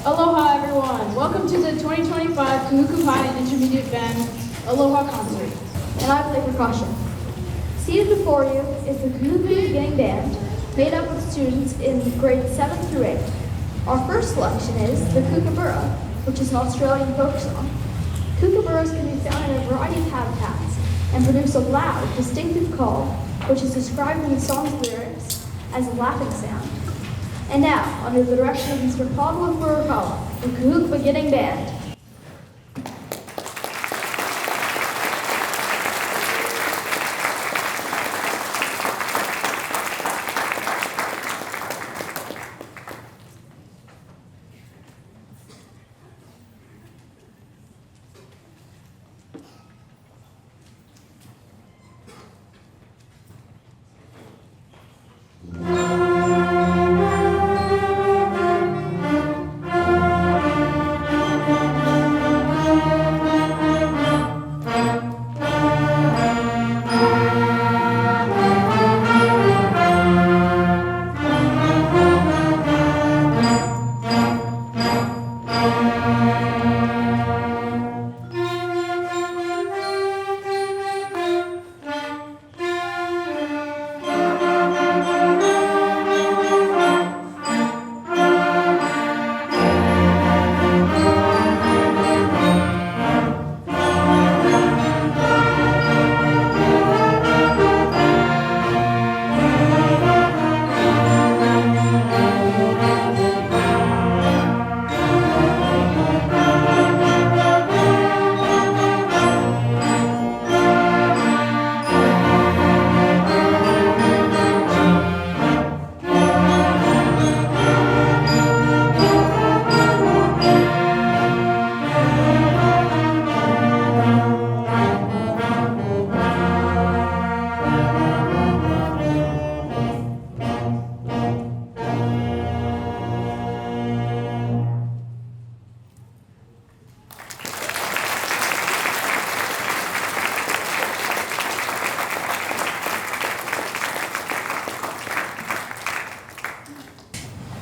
Aloha everyone! Welcome to the 2025 Kahuku High Intermediate Band Aloha Concert. And I play percussion. Seated before you is the Kahuku Beginning Band, made up of students in grades 7 through 8. Our first selection is the kookaburra, which is an Australian folk song. Kookaburras can be found in a variety of habitats and produce a loud, distinctive call, which is described in the song's lyrics as a laughing sound. And now, under the direction of Mr. Pablo Furukawa, the Kahuku Beginning Band.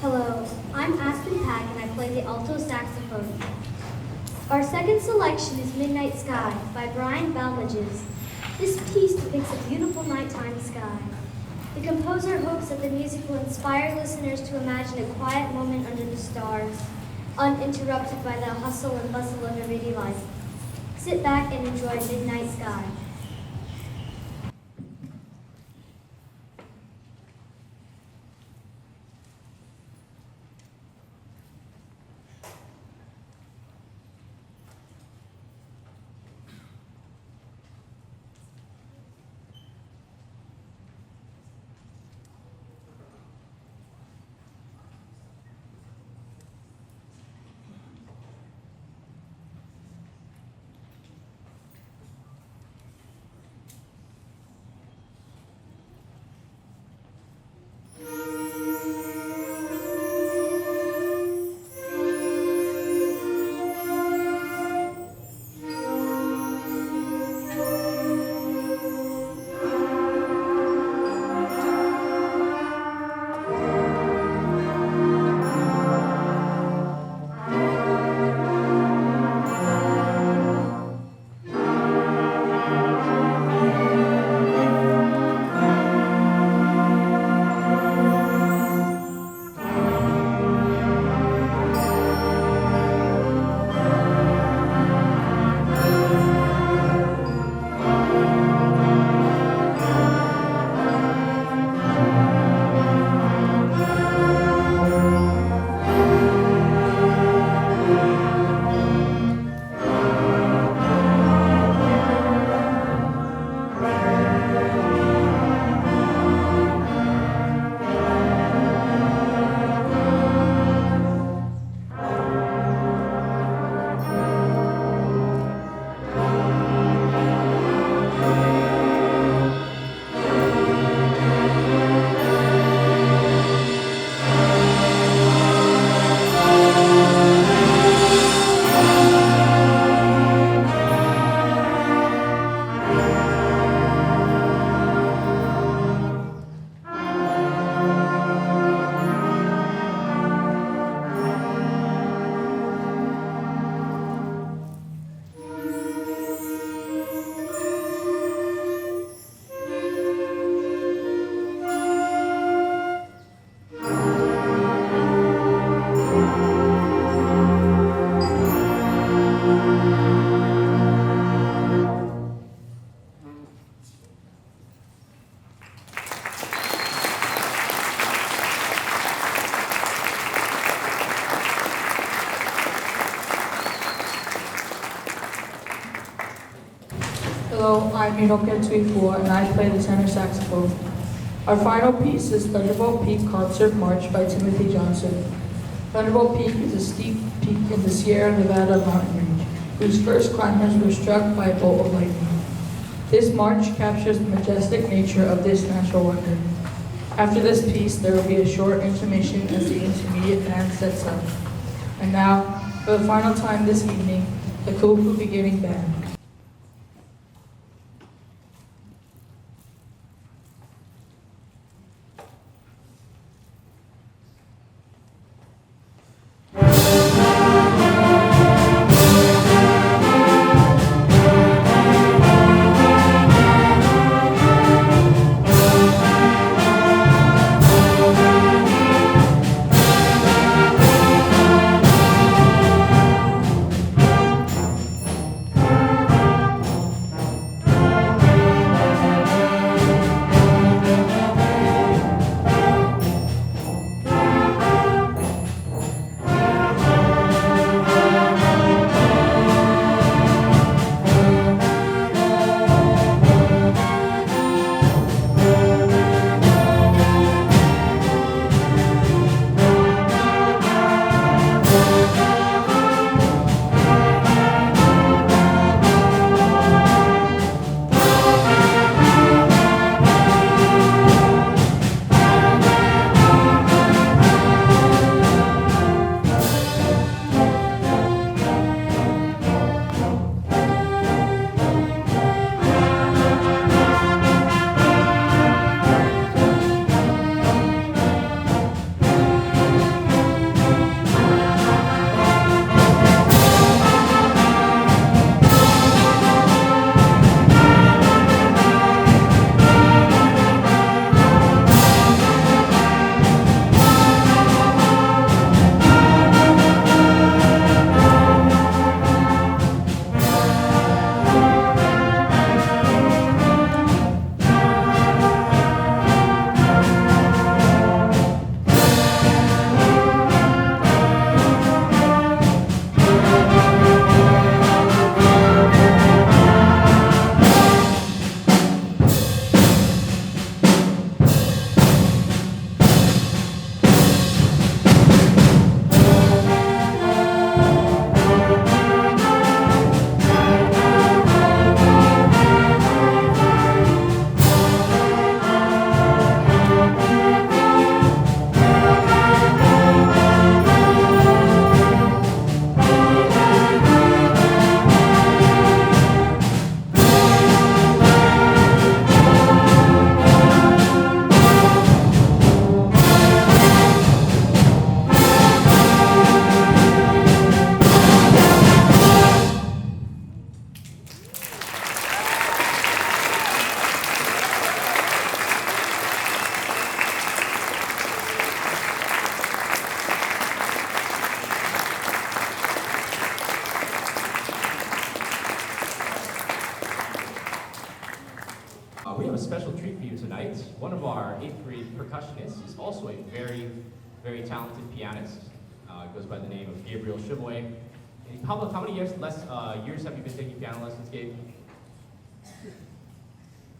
Hello, I'm Aspen Pack and I play the alto saxophone. Our second selection is Midnight Sky by Brian Balmages. This piece depicts a beautiful nighttime sky. The composer hopes that the music will inspire listeners to imagine a quiet moment under the stars, uninterrupted by the hustle and bustle of everyday life. Sit back and enjoy Midnight Sky. Hello, I'm Hiroke Tuifua, and I play the tenor saxophone. Our final piece is Thunderbolt Peak Concert March by Timothy Johnson. Thunderbolt Peak is a steep peak in the Sierra Nevada mountain range, whose first climbers were struck by a bolt of lightning. This march captures the majestic nature of this natural wonder. After this piece, there will be a short intermission as the intermediate band sets up. And now, for the final time this evening, the Kahuku beginning band. We have a special treat for you tonight. One of our 8th grade percussionists is also a very, very talented pianist. Goes by the name of Gabriel Shimoy. And how many years have you been taking piano lessons, Gabe?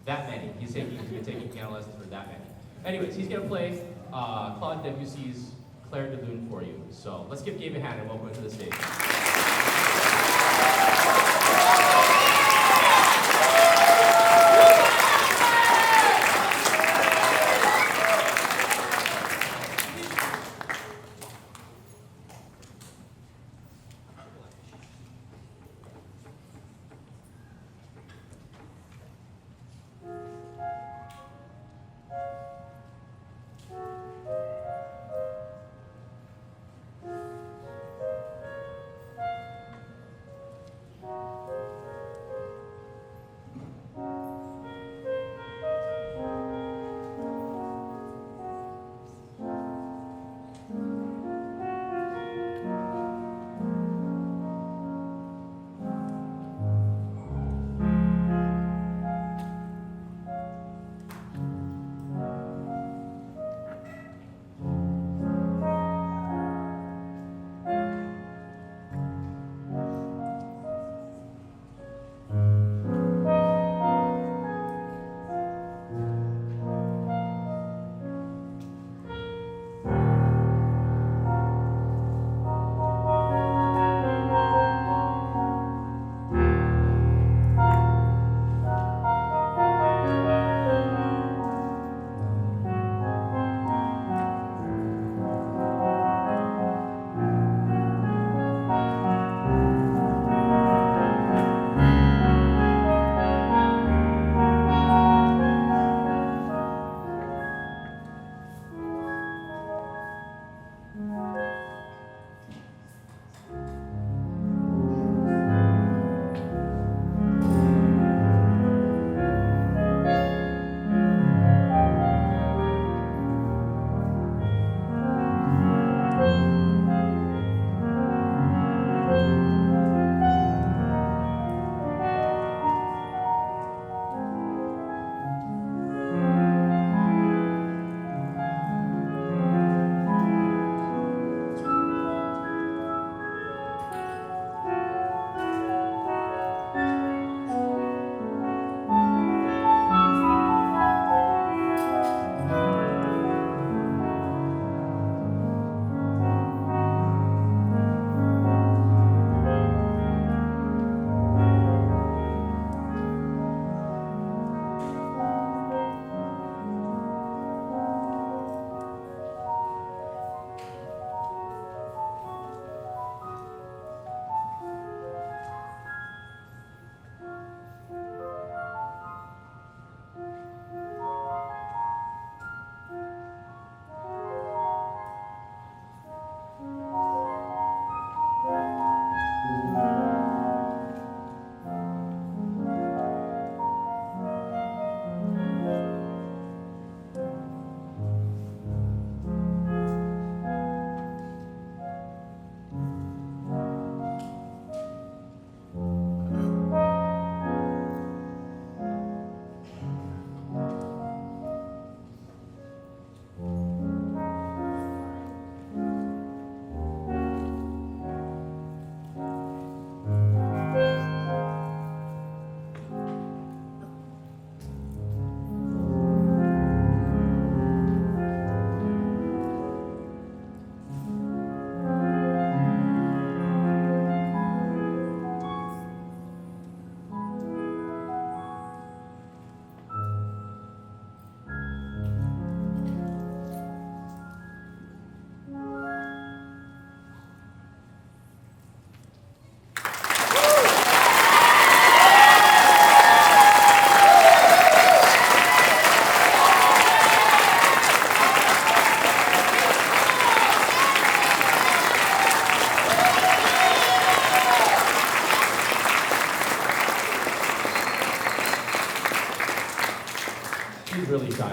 That many. He's been taking piano lessons for that many. Anyways, he's going to play Claude Debussy's Claire de Lune for you. So let's give Gabe a hand and welcome him to the stage.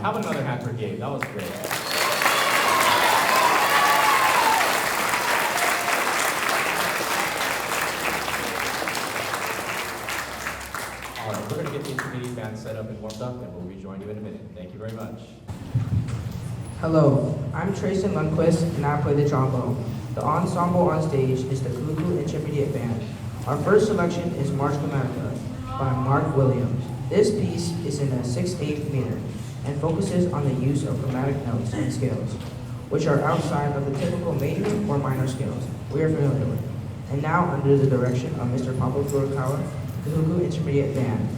How about another hand for Gabe? That was great. All right, we're going to get the intermediate band set up and warmed up, and we'll rejoin you in a minute. Thank you very much. Hello, I'm Trayson Lundquist, and I play the trombone. The ensemble on stage is the Kahuku Intermediate Band. Our first selection is March America by Mark Williams. This piece is in a 6/8 meter and focuses on the use of chromatic notes and scales, which are outside of the typical major or minor scales we are familiar with. And now, under the direction of Mr. Pablo Furukawa, the Kahuku Intermediate Band.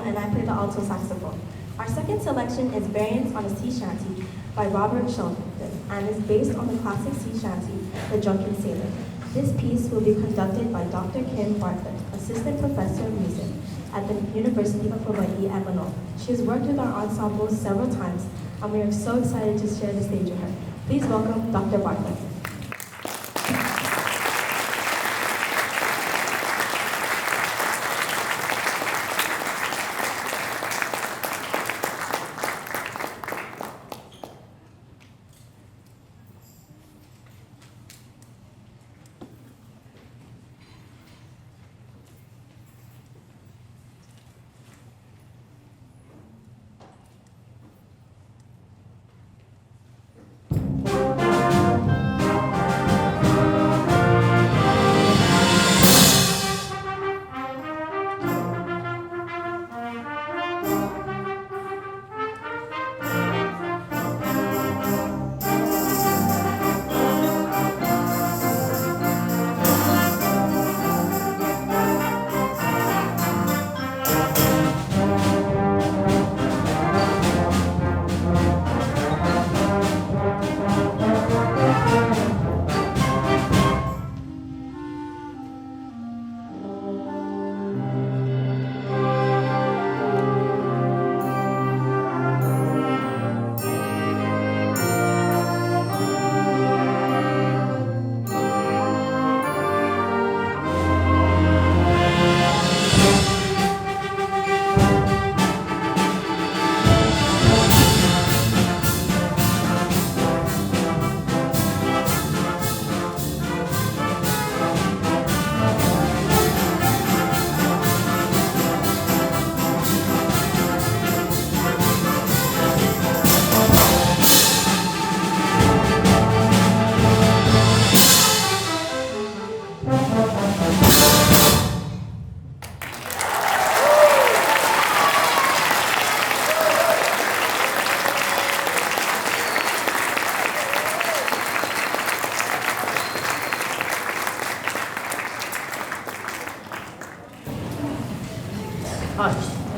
And I play the alto saxophone. Our second selection is Variants on a Sea Shanty by Robert Shelton and is based on the classic sea shanty, The Drunken Sailor. This piece will be conducted by Dr. Kim Bartlett, Assistant Professor of Music at the University of Hawaii at Manoa. She has worked with our ensemble several times, and we are so excited to share the stage with her. Please welcome Dr. Bartlett.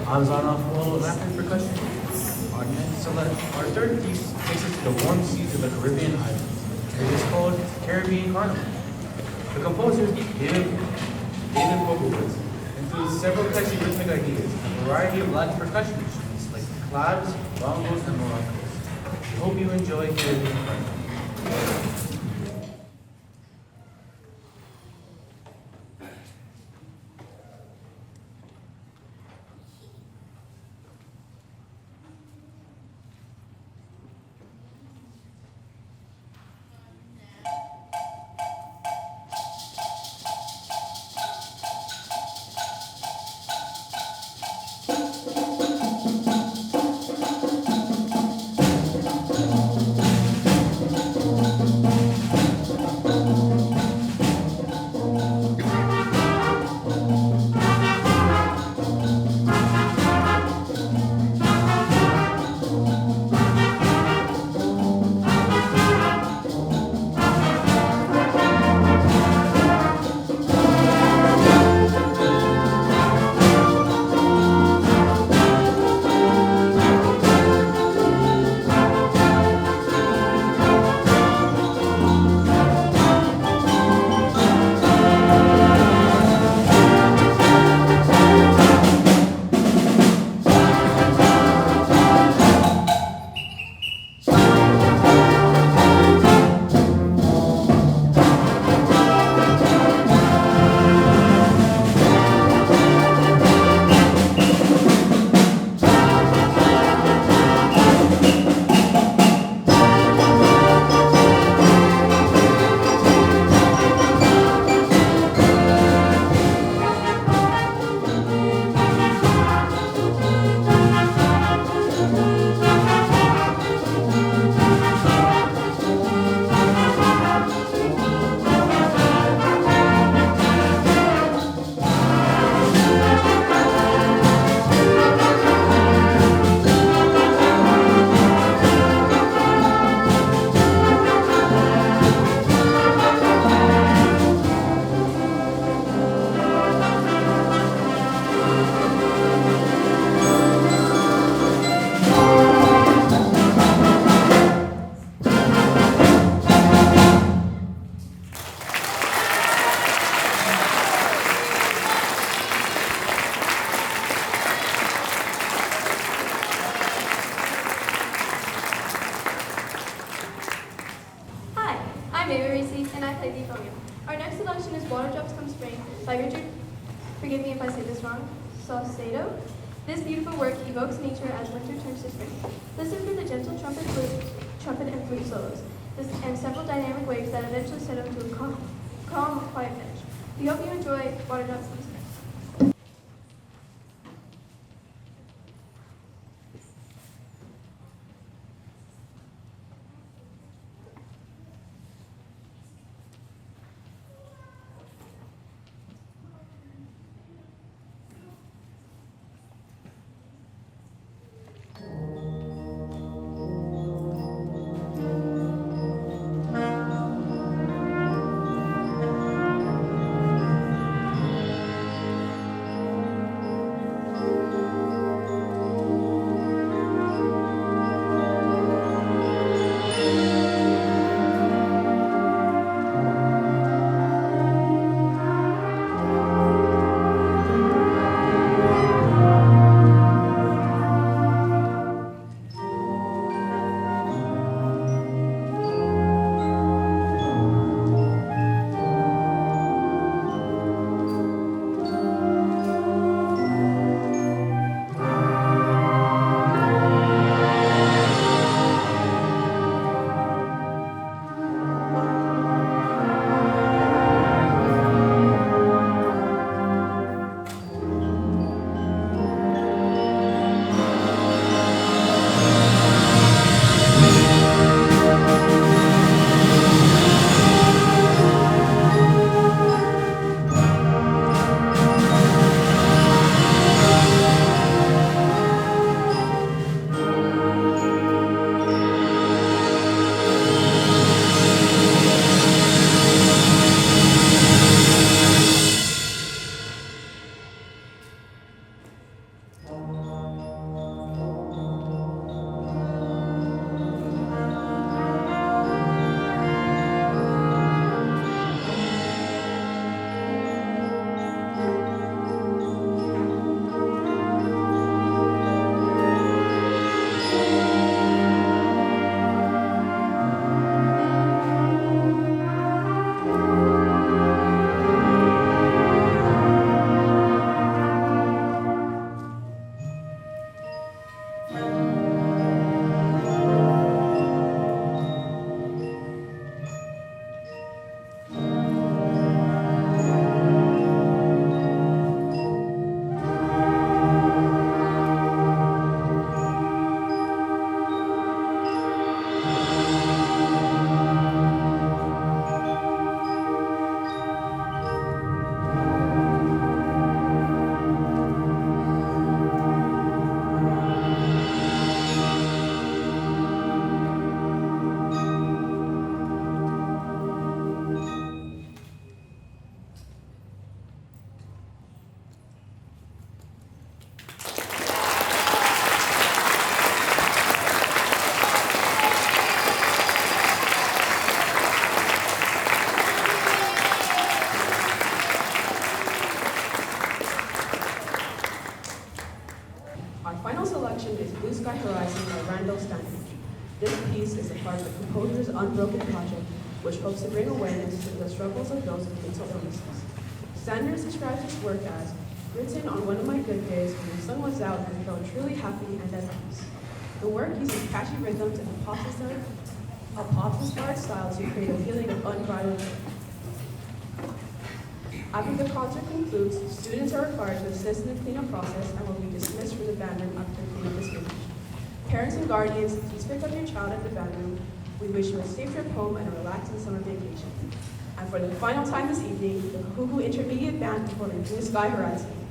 I was on a full Latin percussion. Our third piece takes us to the warm seas of the Caribbean islands. It is called Caribbean Carnival. The composer is David Fogelwitz includes several catchy rhythmic ideas and a variety of Latin percussion instruments like claves, bongos, and maracas. We hope you enjoy Caribbean Carnival. and I play the euphonium. Our next selection is Water Drops Come Spring by Richard, forgive me if I say this wrong, Saucedo. This beautiful work evokes nature as winter turns to spring. Listen for the gentle trumpet and flute solos, and several dynamic waves that eventually settle into a calm, quiet finish. We hope you enjoy Water Drops Come Spring. which hopes to bring awareness to the struggles of those with mental illnesses. Sanders describes his work as written on one of my good days when the sun was out and I felt truly happy and at peace. The work uses catchy rhythms and a pop-inspired style to create a feeling of unbridled joy. After the concert concludes, students are required to assist in the cleanup process and will be dismissed from the band room after the cleanup is finished. Parents and guardians, please pick up your child at the band room. We wish you a safe trip home and a relaxing summer vacation. And for the final time this evening, the Kahuku Intermediate Band performing Blue Sky Horizon.